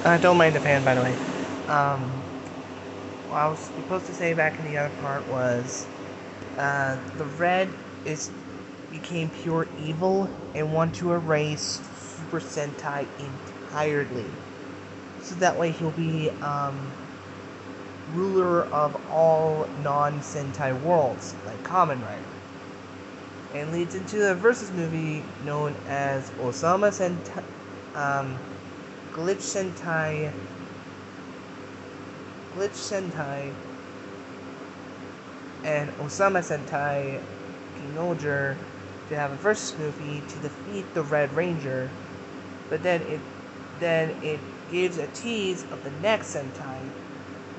Don't mind the fan, by the way. Um, what I was supposed to say back in the other part was, the red is became pure evil and want to erase Super Sentai entirely. So that way he'll be, ruler of all non-Sentai worlds, like Kamen Rider. And leads into a versus movie known as Osama Sentai, um, Glitch Sentai, Glitch Sentai, and Osama Sentai King Olger to have a versus movie to defeat the Red Ranger, but then it gives a tease of the next Sentai,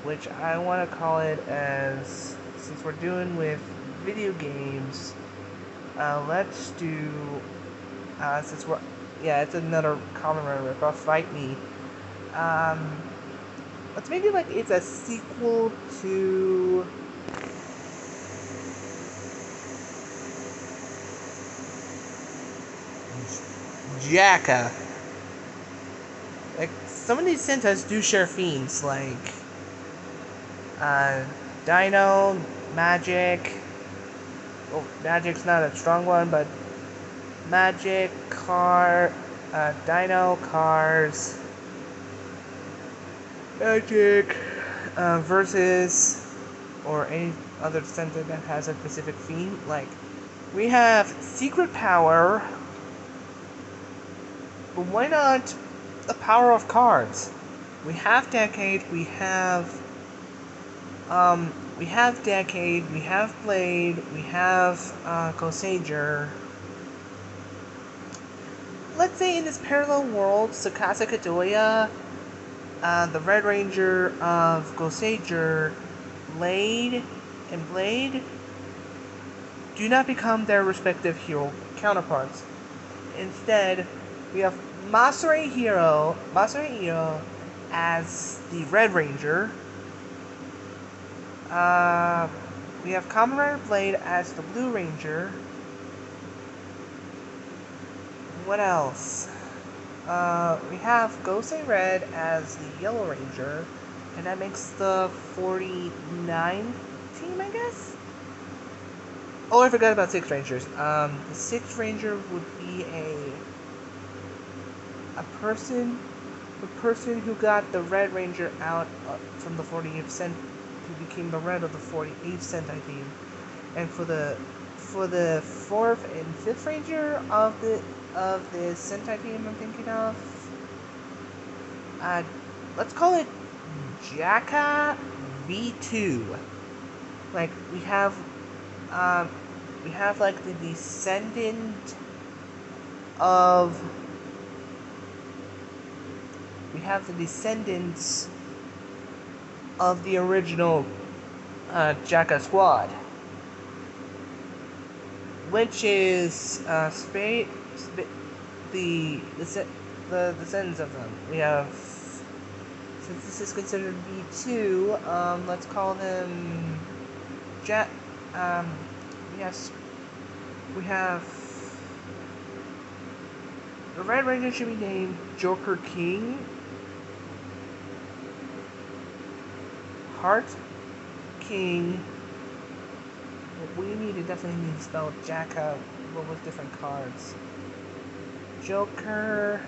which I want to call it as, since we're doing with video games, let's do, since we're, yeah, it's another Kamen Rider ripoff, Fight Me. Um, let's make it like it's a sequel to Jacka. Like, some of these Sentais do share themes, like, Dino, Magic. Well, Magic's not a strong one, but Magic, Dino, Cars, Magic, versus, or any other Sentai that has a specific theme. Like, we have Secret Power, but why not the power of cards? We have Decade, we have Decade, we have Blade, we have Gosager. Let's say in this parallel world, Tsukasa Kadoya, the Red Ranger of Gosager, Blade, and Blade do not become their respective hero counterparts. Instead, we have Masaru Hiro as the Red Ranger. We have Kamen Rider Blade as the Blue Ranger. What else? We have Gosei Red as the Yellow Ranger, and that makes the 49 team, I guess? Oh, I forgot about Six Rangers. The Sixth Ranger would be a person who got the Red Ranger out from the 48th Sentai, who became the Red of the 48th Sentai team, and for the fourth and fifth Ranger of the Sentai team I'm thinking of, let's call it Jaka V2. Like, we have like the descendant of, we have the descendants of the original Jaka squad, which is the descendants of them. We have, since this is considered V2, let's call them we have the Red Ranger should be named Joker King, Heart King. We definitely need to spell Jacka, but with different cards. Joker,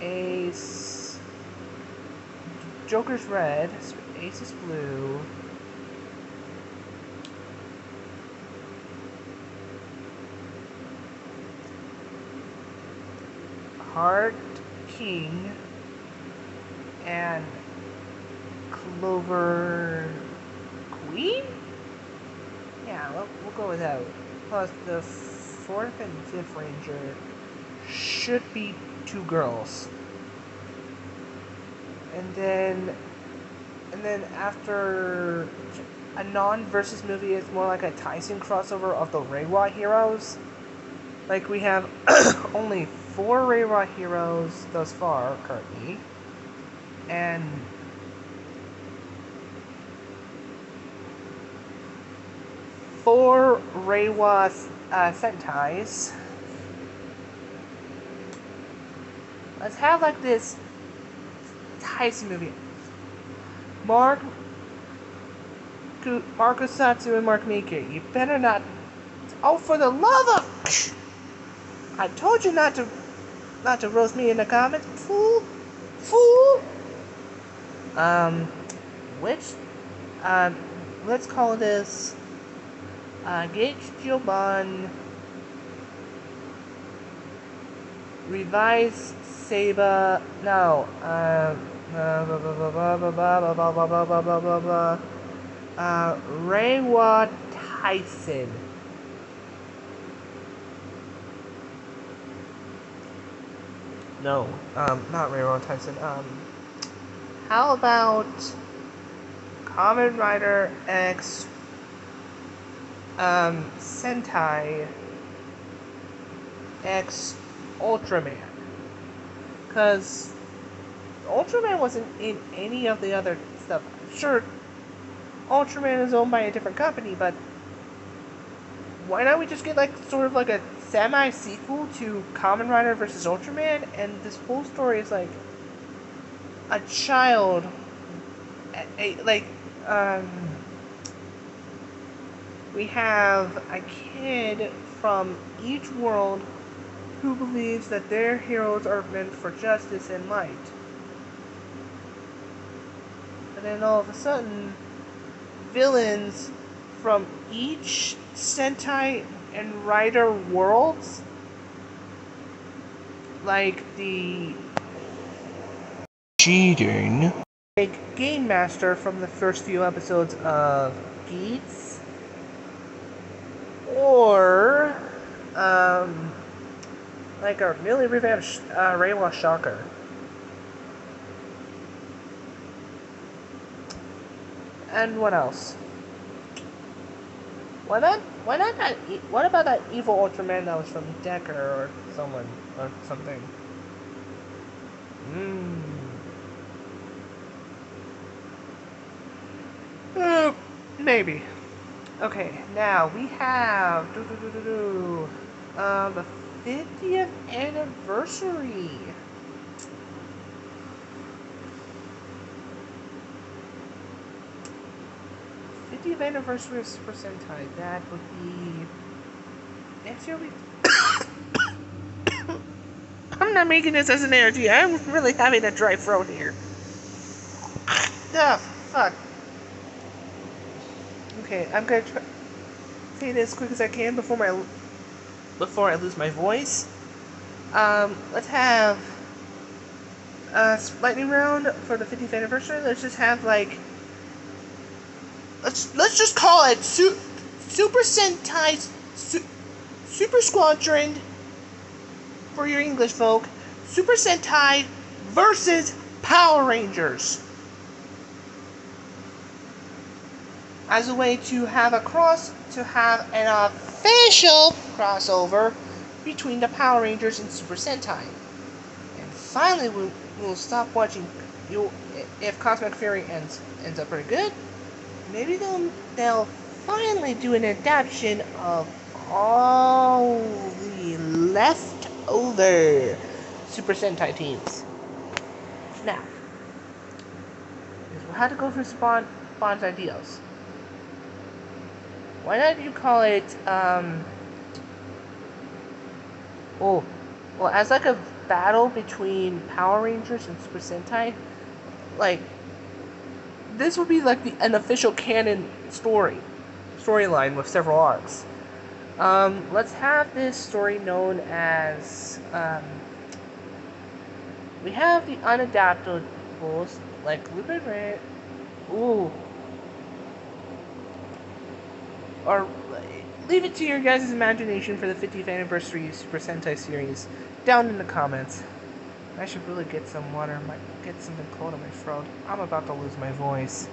Ace, Joker's red, Ace is blue. Heart King, and Clover Queen? Yeah, we'll go with that. Plus, the fourth and fifth Ranger should be two girls. And then after a non-versus movie, it's more like a Tyson crossover of the Reiwa heroes. Like, we have only 4 Reiwa heroes thus far, currently. And 4 Reiwa Sentais. Let's have like this Tyson movie. Mark Usatsu and Mark Mika, you better not. Oh, for the love of! I told you not to roast me in the comments, fool, fool. Which, um, let's call this, Gage Joban revised Saba. No, Reiwa Tyson. No, not Reiwa Tyson. How about Kamen Rider X, Sentai X Ultraman? Because Ultraman wasn't in any of the other stuff. Sure, Ultraman is owned by a different company, but why not we just get like sort of like a semi-sequel to Kamen Rider versus Ultraman, and this whole story is like a child, we have a kid from each world who believes that their heroes are meant for justice and light. And then all of a sudden, villains from each Sentai and Rider worlds, like the cheating, like Game Master from the first few episodes of Geats, or like a really revamped Reiwa Shocker. And what else? Why not that? What about that evil Ultraman that was from Decker or someone or something? Maybe. Okay, now we have the 50th anniversary. 50th anniversary of Super Sentai. That would be next year. I'm not making this as an ARG. I'm really having a dry throat here. Ah, fuck. Okay, I'm gonna try say this as quick as I can before I lose my voice. Let's have a lightning round for the 50th anniversary. Let's just have like let's just call it Super Sentai Super Squadron for your English folk. Super Sentai versus Power Rangers. As a way to have an official crossover between the Power Rangers and Super Sentai. And finally, we'll stop watching. If Cosmic Fury ends up pretty good, maybe they'll finally do an adaptation of all the leftover Super Sentai teams. Now, we'll have to go through Spawn's ideals. Why not you call it, as like a battle between Power Rangers and Super Sentai, like, this would be like an official canon storyline with several arcs. Let's have this story known as, we have the unadaptables, like Lupin Ray, or leave it to your guys' imagination for the 50th anniversary Super Sentai series down in the comments. I should really get some water. Might get something cold in my throat. I'm about to lose my voice.